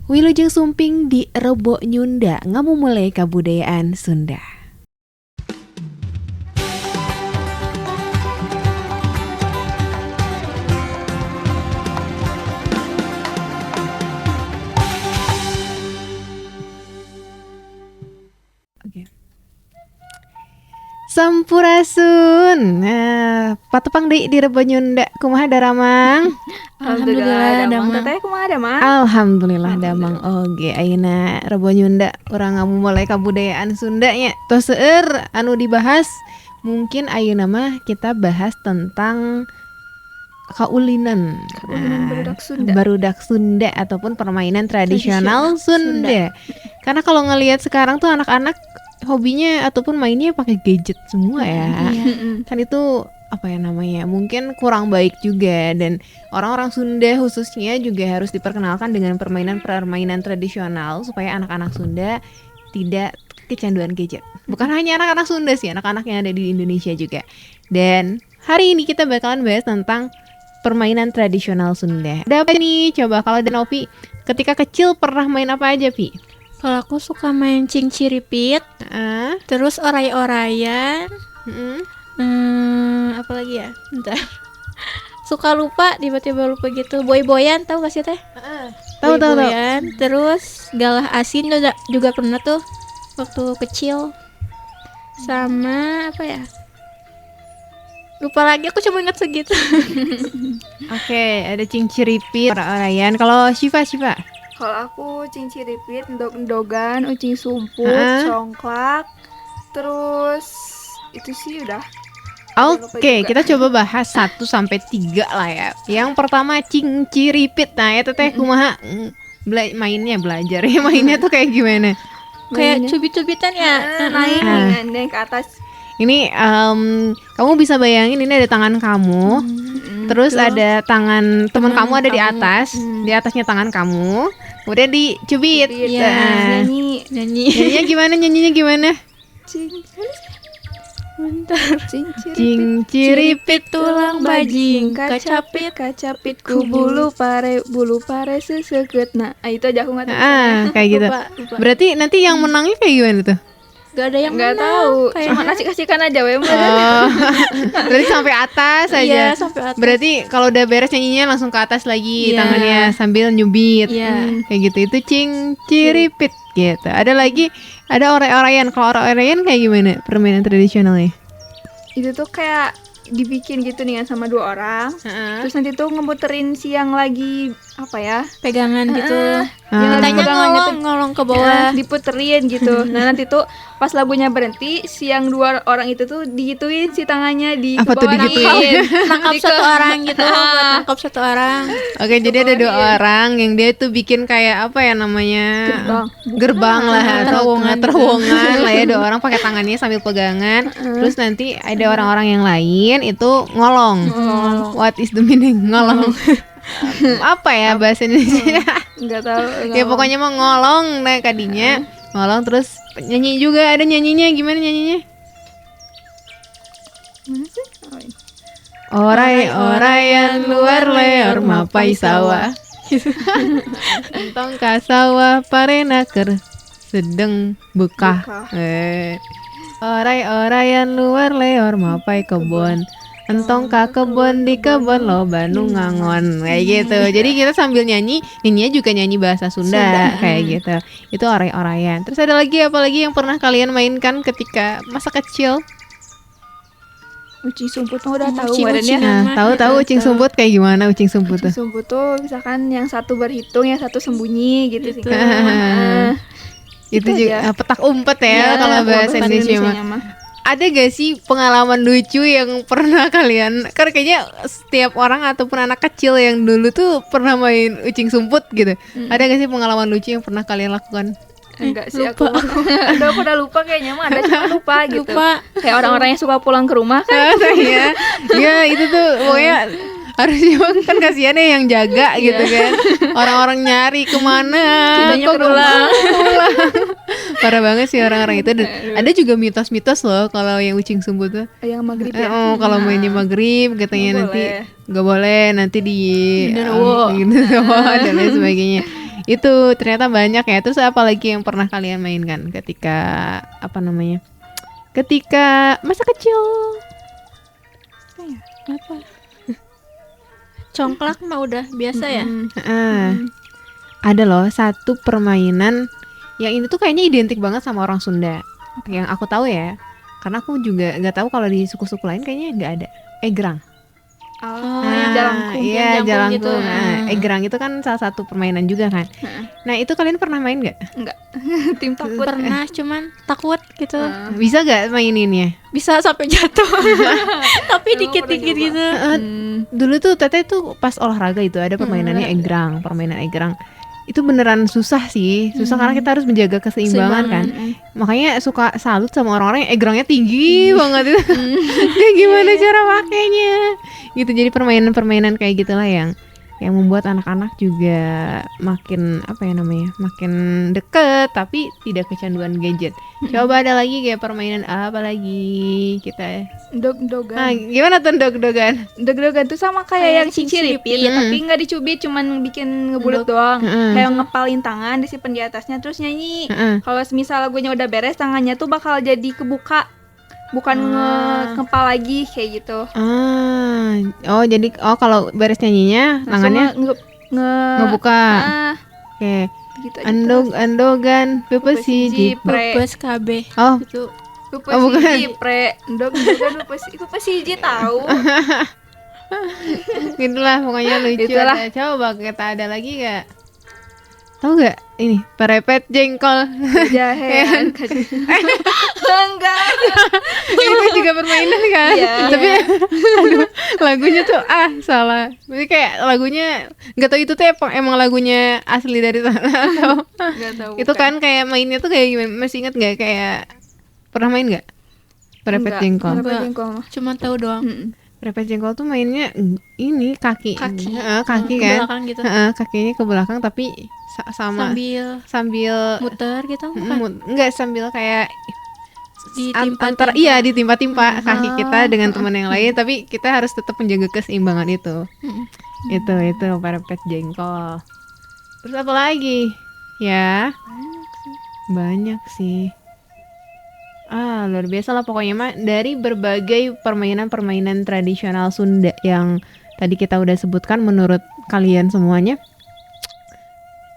Wilujeng Sumping di Rebo Nyunda ngamumule kabudayaan Sunda. Sampurasun. Nah, patepang di Rebo Nyunda kumaha daramang? Alhamdulillah damang. Teteh kumaha damang? Alhamdulillah damang. Oge ayeuna Rebo Nyunda urang ngamumule kabudayaan Sunda nya. Tos seueur anu dibahas mungkin ayeuna mah kita bahas tentang kaulinan barudak Sunda. Barudak Sunda ataupun permainan tradisional Sunda. Karena kalau ngelihat sekarang tuh anak-anak hobinya ataupun mainnya pakai gadget semua ya. Kan itu apa ya namanya? Mungkin kurang baik juga, dan orang-orang Sunda khususnya juga harus diperkenalkan dengan permainan-permainan tradisional supaya anak-anak Sunda tidak kecanduan gadget. Bukan hanya anak-anak Sunda sih, anak-anak yang ada di Indonesia juga. Dan hari ini kita bakalan bahas tentang permainan tradisional Sunda. Ada apa nih? Coba kalau Danovi ketika kecil pernah main apa aja, Pi? Kalau aku suka main cinciripit, terus oray-orayan, apa lagi ya? Bentar. Suka lupa, tiba-tiba lupa gitu. Boy-boyan, tahu gak sih teh? Tahu. Terus galah asin juga pernah tuh waktu kecil. Sama apa ya? Lupa lagi, aku cuma ingat segitu. Oke, ada cinciripit, oray-orayan. Kalau Syifa? Kalau aku cinciripit, endog-endogan, ucing sumput, congklak, terus itu sih udah. Oke, kita coba bahas 1-3 lah ya. Yang pertama cinciripit. Nah, ya teteh kumaha belajar ya mainnya tuh kayak gimana? Kayak cubit-cubitan ya, naik ke atas. Ini kamu bisa bayangin ini ada tangan kamu, terus ada tangan teman kamu ada di atas, di atasnya tangan kamu, kemudian dicubit. Nyanyinya gimana? Cinciripit tulang bajing, kacapit ku bulu pare seseket. Nah, itu aja aku nggak tahu. Kayak gitu. Lupa. Berarti nanti yang menangnya kayak gimana tuh? Gak ada yang nggak menang, tahu, kayak cuma kasihkan aja we. Berarti sampai atas aja. Iya, sampai atas. Berarti kalau udah beres nyanyinya langsung ke atas lagi, tangannya sambil nyubit. Kayak gitu. Itu cinciripit gitu. Ada lagi, ada oray-orayan. Kalau oray-orayan kayak gimana permainan tradisionalnya? Itu tuh kayak dibikin gitu nih kan sama 2 orang. Terus nanti tuh ngebuterin si yang lagi apa ya? Pegangan gitu. Yang Kitanya ngolong ke bawah. Diputerin gitu. Nah, nanti tuh pas lagunya berhenti, si yang 2 orang itu tuh digituin si tangannya di apa tuh digituin? Nangkap satu orang gitu, buat nangkap satu orang. Oke, jadi ada 2 orang yang dia tuh bikin kayak apa ya namanya? Gerbang lah, terowongan lah ya. 2 orang pakai tangannya sambil pegangan. Terus nanti ada orang-orang yang lain itu ngolong. What is the meaning ngolong? Apa ya bahasa Indonesia? Nggak tahu. Ya pokoknya mau ngolong, nah kadinya ngolong terus nyanyi juga, ada nyanyinya. Gimana nyanyinya? Mana sih? Oray-orayan luar leor mapai sawah. Entong ka sawah parenaker sedeng bekah. Oray-orayan luar leor mapai kebon. Entong ka kebon di kebon loba nu ngangon. Kayak gitu. Jadi kita sambil nyanyinya juga nyanyi bahasa Sunda. Kayak gitu. Itu oray-orayan. Terus ada lagi apa lagi yang pernah kalian mainkan ketika masa kecil? Ucing sumput mah udah tahu Ucing. Nah, tahu ucing sumput kayak gimana ucing sumput tuh? Ucing sumput tuh misalkan yang satu berhitung, yang satu sembunyi gitu sih. Itu juga petak umpet ya kalau bahasa Indonesia mah. Ada gak sih pengalaman lucu yang pernah kalian? Karena kayaknya setiap orang ataupun anak kecil yang dulu tuh pernah main ucing sumput gitu. Ada gak sih pengalaman lucu yang pernah kalian lakukan? Enggak sih, aku udah lupa kayaknya mah, ada cuma lupa gitu. Kayak orang-orang yang suka pulang ke rumah kan. Ya itu tuh pokoknya harusnya kan kasihan ya yang jaga gitu kan. Orang-orang nyari kemana kok pulang. Parah banget sih orang-orang itu. Dan ada juga mitos-mitos loh kalau yang ucing sumput tuh. Yang maghrib ya. Kalau mainnya maghrib katanya nanti nggak boleh, nanti di genderuwo dan lain sebagainya. Itu ternyata banyak ya. Terus apa lagi yang pernah kalian mainkan ketika ketika masa kecil? Apa? Congklak mah udah biasa ya. Ada loh satu permainan yang ini tuh kayaknya identik banget sama orang Sunda. Yang aku tahu ya, karena aku juga nggak tahu kalau di suku-suku lain kayaknya nggak ada. Egrang. Yang jalangkung. Iya, yang jangkung gitu. jalangkung. Egrang itu kan salah satu permainan juga kan. Nah itu kalian pernah main nggak? Enggak. Tim takut. Pernah, cuman takut gitu. Bisa nggak maininnya? Bisa sampai jatuh. Tapi Emang dikit-dikit pernah gitu. Dulu tuh Teteh tuh pas olahraga itu ada permainannya egrang, permainan egrang. Itu beneran susah sih, susah karena kita harus menjaga keseimbangan kan. Makanya suka salut sama orang-orang yang egrangnya tinggi banget itu. Dia gimana cara pakainya? Gitu, jadi permainan-permainan kayak gitulah yang membuat anak-anak juga makin makin deket tapi tidak kecanduan gadget. Coba ada lagi kayak permainan apa lagi kita? Dog-dogan. Nah, gimana tuh dog-dogan? Dog-dogan tuh sama kayak yang ciciripit, tapi nggak dicubit, cuman bikin ngebulut doang. Kayak ngepalin tangan, disimpan di atasnya, terus nyanyi. Kalau misal lagunya udah beres, tangannya tuh bakal jadi kebuka, bukan ngepal lagi kayak gitu. Jadi kalau beres nyanyinya tangannya ngebuka. Oke. Gitu aja Andogan pepesi Pepes KB. Oh, Itu bukan. Pre dog-dogan pepesi tahu. Gitulah pokoknya lucu. Itulah. Coba kita ada lagi gak? Tahu gak ini perepet jengkol? Jahe. Enggak. Itu juga permainan kan? Iya. Tapi aduh, lagunya tuh salah. Berarti kayak lagunya nggak tahu itu tuh emang lagunya asli dari sana atau Enggak tahu. itu kan kayak mainnya tuh kayak gimana? Masih ingat nggak kayak pernah main nggak? Perepet jengkol. Perepet jengkol mah. cuma tahu doang. Perepet jengkol tuh mainnya ini kaki kan? Belakang gitu. Kakinya ke belakang tapi sama sambil muter gitu bukan? enggak, sambil kayak Ditimpa-timpa. ditimpa-timpa kaki kita dengan teman yang lain, tapi kita harus tetap menjaga keseimbangan itu. Itu perepet jengkol. Terus apa lagi? Ya, banyak sih. Luar biasa lah pokoknya mah, dari berbagai permainan-permainan tradisional Sunda yang tadi kita udah sebutkan. Menurut kalian semuanya,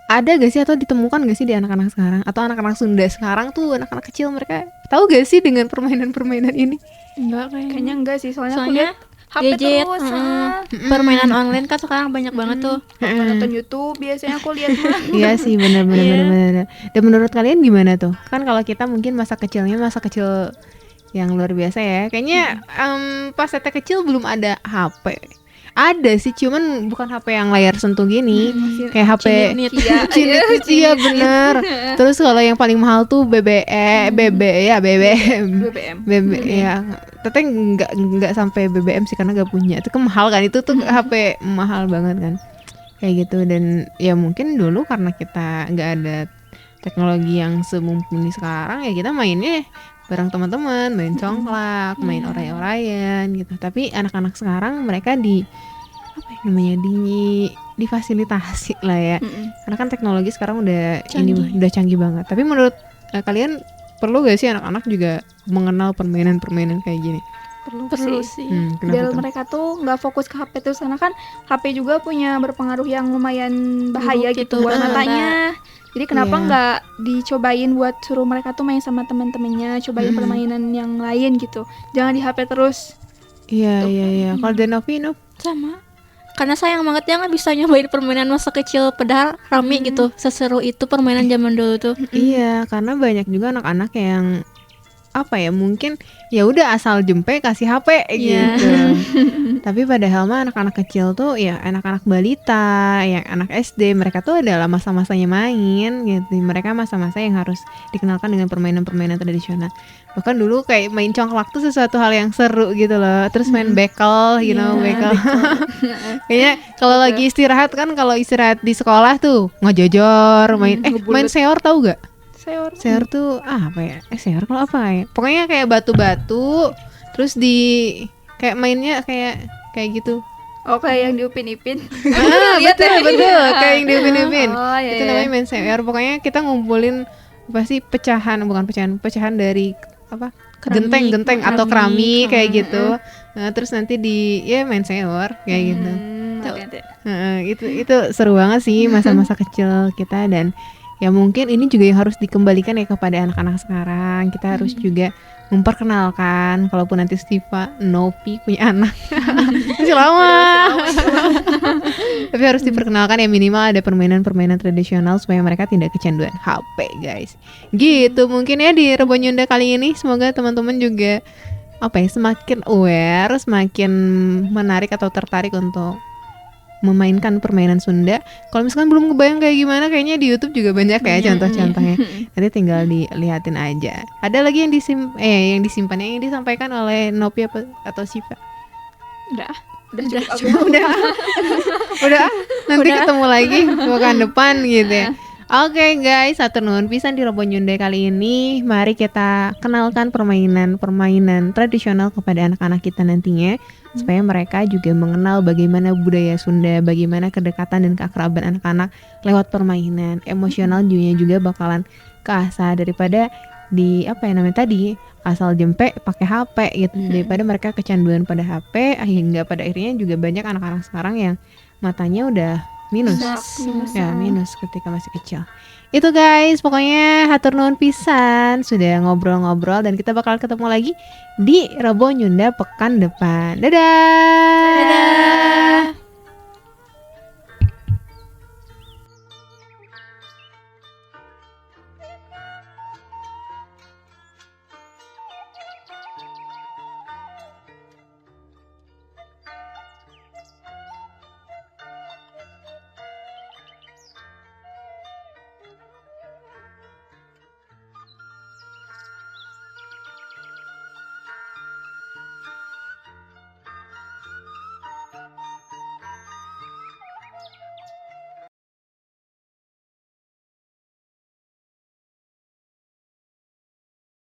ada gak sih atau ditemukan gak sih di anak-anak sekarang atau anak-anak Sunda sekarang tuh, anak-anak kecil, mereka tahu gak sih dengan permainan-permainan ini? Enggak Kayaknya enggak sih, soalnya aku Soalnya lihat HP gadget, terus. permainan online kan sekarang banyak banget tuh. Nonton YouTube biasanya aku lihat mah. Iya sih, benar. Dan menurut kalian gimana tuh? Kan kalau kita mungkin masa kecil yang luar biasa ya. Kayaknya pas Teteh kecil belum ada HP. Ada sih, cuman bukan HP yang layar sentuh gini, kayak HP Cinit, iya bener. Terus kalau yang paling mahal tuh BBM ya. Teteh nggak sampai BBM sih karena nggak punya. Itu kan mahal kan, itu tuh HP mahal banget kan. Kayak gitu. Dan ya mungkin dulu karena kita nggak ada teknologi yang semumpuni sekarang, ya kita mainnya bareng teman-teman, main congklak, main oray-orayan gitu. Tapi anak-anak sekarang mereka difasilitasi lah ya. Karena kan teknologi sekarang udah canggih banget. Tapi menurut kalian perlu gak sih anak-anak juga mengenal permainan-permainan kayak gini? Perlu sih. Biar mereka tuh nggak fokus ke HP terus, karena kan HP juga punya berpengaruh yang lumayan bahaya gitu buat matanya. Jadi kenapa nggak dicobain buat suruh mereka tuh main sama teman-temannya, cobain permainan yang lain gitu. Jangan di HP terus. Iya. Kalau Denovi Sama. Karena sayang banget ya nggak bisa nyobain permainan masa kecil, padahal rame gitu. Seseru itu permainan zaman dulu tuh. Iya, karena banyak juga anak-anak yang mungkin ya udah asal jempe kasih HP gitu. Tapi padahal mah anak-anak kecil tuh ya anak-anak balita, yang anak SD, mereka tuh adalah masa-masanya main gitu. Mereka masa-masa yang harus dikenalkan dengan permainan-permainan tradisional. Bahkan dulu kayak main congklak tuh sesuatu hal yang seru gitu loh. Terus main bekel, bekel. Kayaknya kalau lagi istirahat kan, kalau istirahat di sekolah tuh ngejojor, main seor, tahu gak? Seor tuh apa ya? Seor kalau apa ya? Pokoknya kayak batu-batu, terus kayak mainnya kayak gitu. Oh, kayak yang di Upin Ipin. Betul, kayak yang di Upin-Ipin. Oh, iya, Itu namanya main CR. Pokoknya kita ngumpulin pasti pecahan dari apa? Genteng atau keramik kayak gitu. Nah, terus nanti main seor kayak gitu. Itu seru banget sih masa-masa kecil kita, dan ya mungkin ini juga yang harus dikembalikan ya kepada anak-anak sekarang. Kita harus juga memperkenalkan, kalaupun nanti Stiva Nopi punya anak masih lama tapi harus diperkenalkan ya, minimal ada permainan-permainan tradisional supaya mereka tidak kecanduan HP guys. Gitu mungkin ya di Rebon Nyunda kali ini. Semoga teman-teman juga semakin aware, semakin menarik atau tertarik untuk memainkan permainan Sunda. Kalau misalkan belum kebayang kayak gimana, kayaknya di YouTube juga banyak ya contoh-contohnya. Nanti tinggal dilihatin aja. Ada lagi yang disimpan yang disampaikan oleh Nopi atau Siva? Udah. Nanti ketemu lagi pekan depan gitu ya. Oke guys, hatur nuhun pisan di Rebon Nyunda kali ini. Mari kita kenalkan permainan tradisional kepada anak-anak kita nantinya, supaya mereka juga mengenal bagaimana budaya Sunda, bagaimana kedekatan dan keakraban anak-anak lewat permainan. Emosional juga bakalan keasah daripada asal jempek pakai HP gitu. Daripada mereka kecanduan pada HP, hingga pada akhirnya juga banyak anak-anak sekarang yang matanya udah minus ketika masih kecil. Itu guys, pokoknya hatur nuhun pisan sudah ngobrol-ngobrol, dan kita bakal ketemu lagi di Rebon Nyunda pekan depan. Dadah.